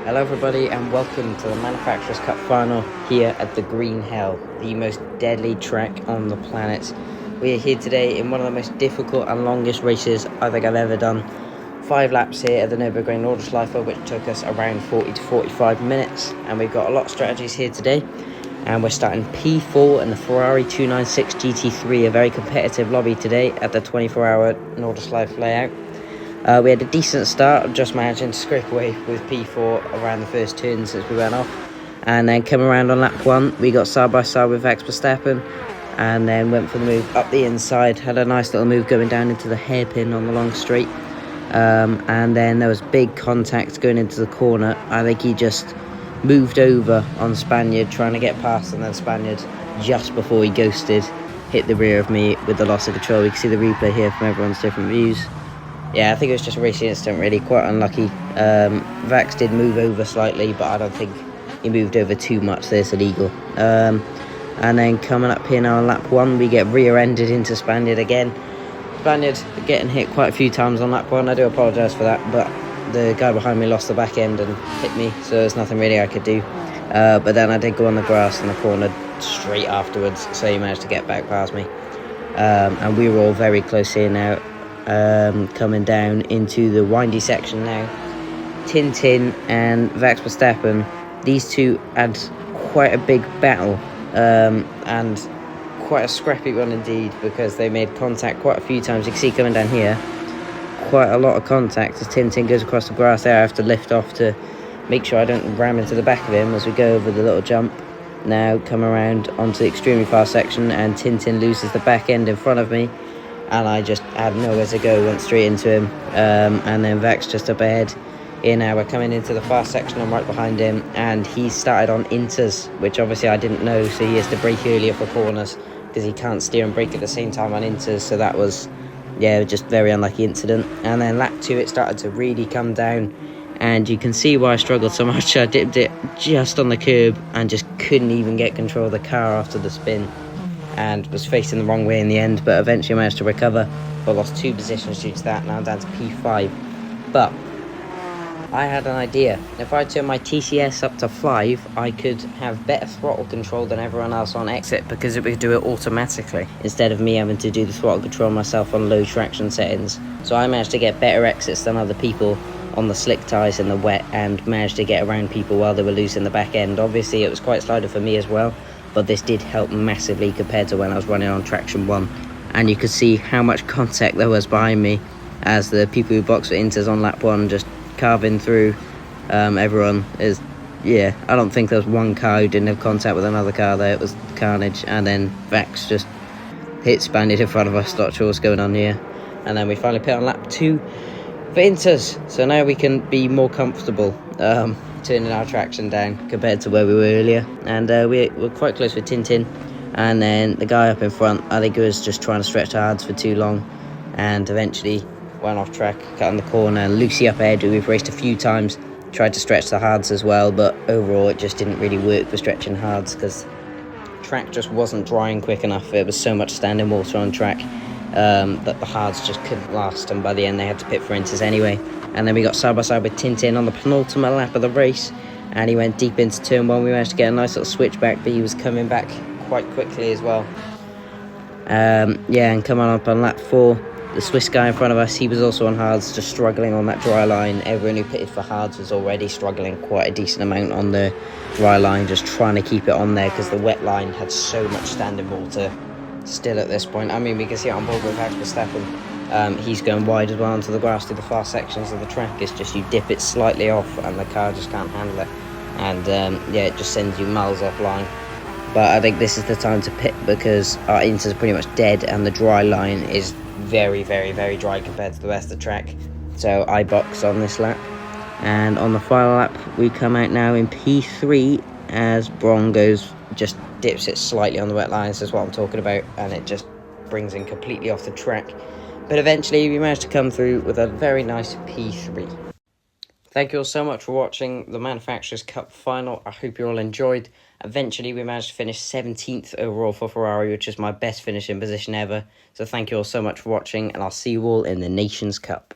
Hello everybody and welcome to the Manufacturers Cup final here at the Green Hell, the most deadly track on the planet. We are here today in one of the most difficult and longest races I think I've ever done. 5 laps here at the Nürburgring Nordschleife, which took us around 40 to 45 minutes, and we've got a lot of strategies here today. And we're starting P4 in the Ferrari 296 GT3, a very competitive lobby today at the 24-hour Nordschleife layout. We had a decent start, just managing to scrape away with P4 around the first turn since we went off. And then come around on lap 1, we got side by side with Max Verstappen, and then went for the move up the inside, had a nice little move going down into the hairpin on the long straight. And then there was big contact going into the corner. I think he just moved over on Spaniard trying to get past, and then Spaniard, just before he ghosted, hit the rear of me with the loss of control. We can see the replay here from everyone's different views. Yeah, I think it was just a racing incident, really, quite unlucky. Vax did move over slightly, but I don't think he moved over too much. There's illegal. And then coming up here now on lap 1, we get rear-ended into Spaniard again. Spaniard getting hit quite a few times on lap 1. I do apologise for that, but the guy behind me lost the back end and hit me, so there's nothing really I could do. But then I did go on the grass in the corner straight afterwards, so he managed to get back past me. And we were all very close here now. Coming down into the windy section now. Tintin and Max Verstappen, these two had quite a big battle, and quite a scrappy one indeed, because they made contact quite a few times. You can see coming down here, quite a lot of contact as Tintin goes across the grass there. I have to lift off to make sure I don't ram into the back of him as we go over the little jump. Now come around onto the extremely fast section, and Tintin loses the back end in front of me, and I just had nowhere to go, went straight into him. And then Vax just up ahead. Here now we're coming into the fast section, I'm right behind him, and he started on inters, which obviously I didn't know, so he has to brake earlier for corners because he can't steer and brake at the same time on inters. So that was, yeah, just very unlucky incident. And then lap 2 it started to really come down, and you can see why I struggled so much. I dipped it just on the curb and just couldn't even get control of the car after the spin, and was facing the wrong way in the end, but eventually managed to recover, but lost 2 positions due to that. Now I'm down to P5. But I had an idea. If I turn my TCS up to 5, I could have better throttle control than everyone else on exit, because it would do it automatically instead of me having to do the throttle control myself on low traction settings. So I managed to get better exits than other people on the slick tyres in the wet, and managed to get around people while they were losing the back end. Obviously it was quite slider for me as well, but this did help massively compared to when I was running on traction 1. And you could see how much contact there was behind me as the people who boxed for inters on lap 1 just carving through everyone. I don't think there was one car who didn't have contact with another car there. It was carnage. And then Vax just hit Spaniard in front of us. Not sure what's going on here. And then we finally pit on lap 2 for inters, so now we can be more comfortable turning our traction down compared to where we were earlier. And we're quite close with Tintin, and then the guy up in front, I think he was just trying to stretch the hards for too long, and eventually went off track, cut in the corner. And Lucy up ahead, who we've raced a few times, tried to stretch the hards as well, but overall it just didn't really work for stretching hards because track just wasn't drying quick enough. There was so much standing water on track that the hards just couldn't last, and by the end they had to pit for inters anyway. And then we got side by side with Tintin on the penultimate lap of the race, and he went deep into turn 1. We managed to get a nice little switchback, but he was coming back quite quickly as well. And coming up on lap 4, the Swiss guy in front of us, he was also on hards, just struggling on that dry line. Everyone who pitted for hards was already struggling quite a decent amount on the dry line, just trying to keep it on there because the wet line had so much standing water still at this point. I mean, we can see it on board with Max Verstappen. He's going wide as well onto the grass through the fast sections of the track. It's just you dip it slightly off and the car just can't handle it, and it just sends you miles offline. But I think this is the time to pit because our inters are pretty much dead, and the dry line is very, very, very dry compared to the rest of the track. So I box on this lap, and on the final lap we come out now in P3 as Bron just dips it slightly on the wet lines. Is what I'm talking about, and it just brings him completely off the track. But eventually we managed to come through with a very nice P3. Thank you all so much for watching the Manufacturers Cup final. I hope you all enjoyed. Eventually we managed to finish 17th overall for Ferrari, which is my best finishing position ever. So thank you all so much for watching, and I'll see you all in the Nations Cup.